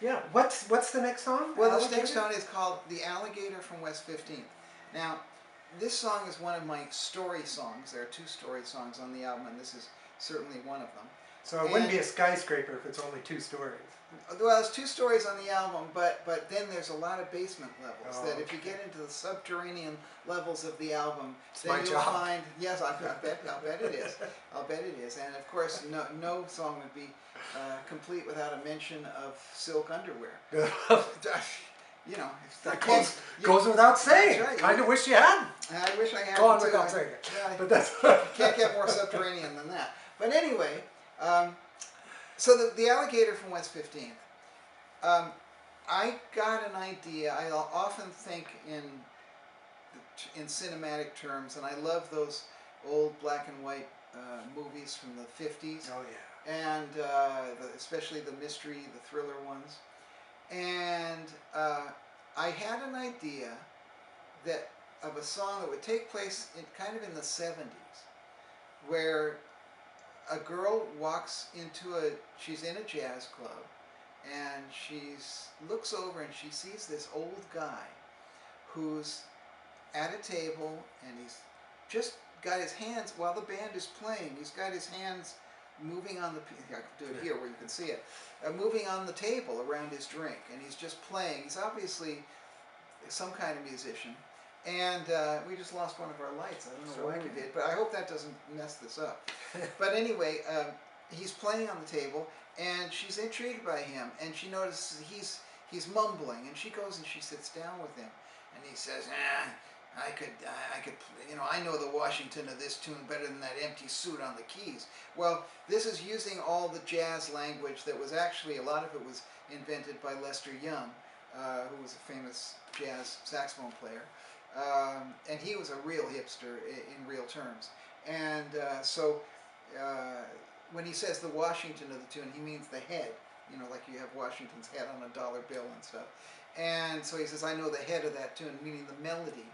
Yeah. What's the next song? Well, this Alligator? next song is called "The Alligator from West 15th." Now, this song is one of my story songs. There are 2 story songs on the album, and this is certainly one of them. So it wouldn't be a skyscraper if it's only 2 stories. Well, it's 2 stories on the album, but then there's a lot of basement levels. Oh, that if you get into the subterranean levels of the album, it's then my you'll job. find. Yes, I'll bet it is. I'll bet it is. And of course, no song would be complete without a mention of silk underwear. You know, That goes without saying. Right. Kind of wish you had. I wish I had. Go on too. without saying it. Yeah, But that's can't get more subterranean than that. But anyway, so the Alligator from West 15th. I got an idea. I often think in cinematic terms, and I love those old black and white movies from the 50s. Oh yeah. And especially the mystery, the thriller ones. And I had an idea of a song that would take place kind of in the 70s, where a girl walks she's in a jazz club, and looks over and she sees this old guy who's at a table, and he's just got his hands, while the band is playing, he's got his hands moving on I can do it here where you can see it, moving on the table around his drink, and he's just playing. He's obviously some kind of musician, and we just lost one of our lights. I don't know why we did, but I hope that doesn't mess this up. But anyway, he's playing on the table, and she's intrigued by him, and she notices he's mumbling, and she goes and she sits down with him, and he says, I could, I know the Washington of this tune better than that empty suit on the keys. Well, this is using all the jazz language that was actually, a lot of it was invented by Lester Young, who was a famous jazz saxophone player. And he was a real hipster in real terms. And so when he says the Washington of the tune, he means the head, like you have Washington's head on a dollar bill and stuff. And so he says, I know the head of that tune, meaning the melody.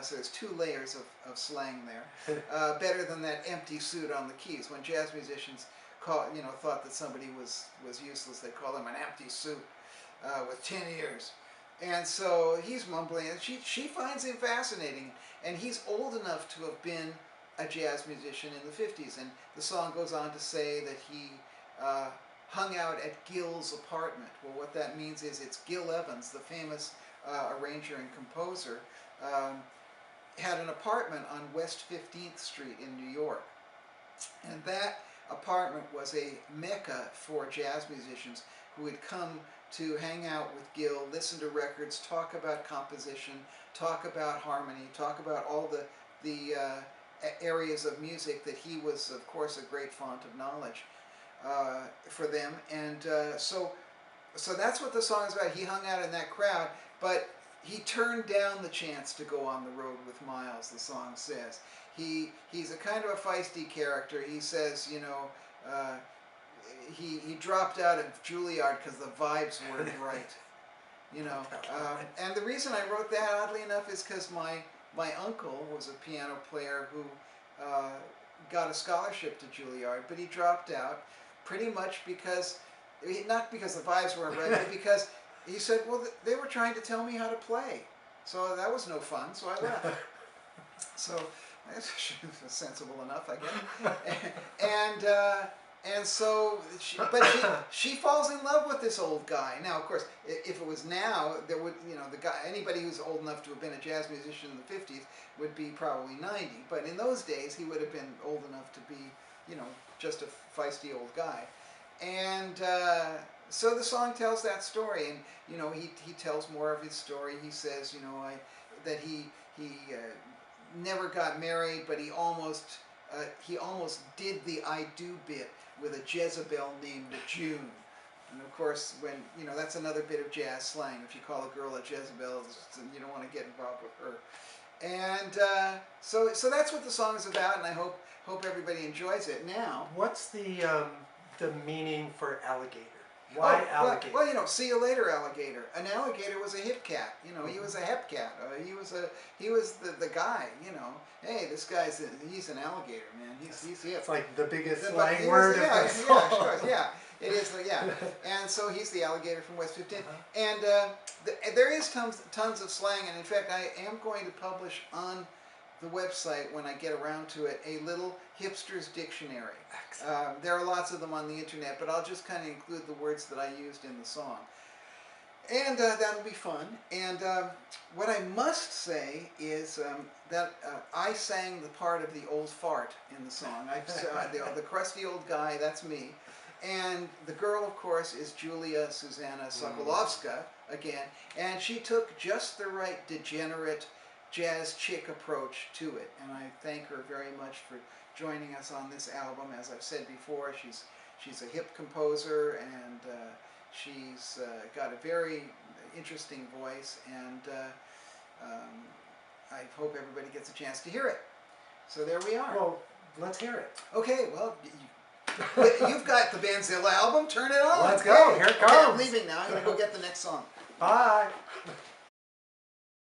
So there's 2 layers of slang there. Better than that empty suit on the keys. When jazz musicians thought that somebody was useless, they call him an empty suit with 10 ears. And so he's mumbling, and she finds him fascinating. And he's old enough to have been a jazz musician in the 50s. And the song goes on to say that he hung out at Gil's apartment. Well, what that means is it's Gil Evans, the famous arranger and composer, had an apartment on West 15th Street in New York. And that apartment was a mecca for jazz musicians who would come to hang out with Gil, listen to records, talk about composition, talk about harmony, talk about all the areas of music that he was, of course, a great font of knowledge for them. And so that's what the song is about. He hung out in that crowd, but he turned down the chance to go on the road with Miles, the song says. He's a kind of a feisty character. He says, he dropped out of Juilliard because the vibes weren't right. And the reason I wrote that, oddly enough, is because my uncle was a piano player who got a scholarship to Juilliard, but he dropped out pretty much because, not because the vibes weren't right, but because he said, well, they were trying to tell me how to play. So that was no fun, so I left. So that's sensible enough, I guess. And so, she falls in love with this old guy. Now, of course, if it was now, there would, anybody who's old enough to have been a jazz musician in the 50s would be probably 90. But in those days, he would have been old enough to be, just a feisty old guy. And so the song tells that story, and he tells more of his story. He says, that he never got married, but he almost did the I do bit with a Jezebel named June. And of course, when that's another bit of jazz slang. If you call a girl a Jezebel, you don't want to get involved with her. And so that's what the song is about, and I hope everybody enjoys it. Now, what's the meaning for alligator? Why alligator? Well, see you later, alligator. An alligator was a hip cat. He was a hep cat. He was the guy. Hey, this he's an alligator, man. He's hip. It's like the biggest slang word of this song. Yeah. It is, yeah. And so he's the alligator from West 15. Uh-huh. And there is tons of slang, and in fact, I am going to publish on the website, when I get around to it, a little hipster's dictionary. There are lots of them on the internet, but I'll just kind of include the words that I used in the song. And that'll be fun. And what I must say is that I sang the part of the old fart in the song. The crusty old guy, that's me. And the girl, of course, is Suzanna Sokolowska, again. And she took just the right degenerate jazz chick approach to it. And I thank her very much for joining us on this album. As I've said before, she's a hip composer, and she's got a very interesting voice, and I hope everybody gets a chance to hear it. So there we are. Well, let's hear it. Okay, well, you've got the Bandzilla album. Turn it on. Let's go. Here it comes. Okay, I'm leaving now. I'm going to go get the next song. Bye.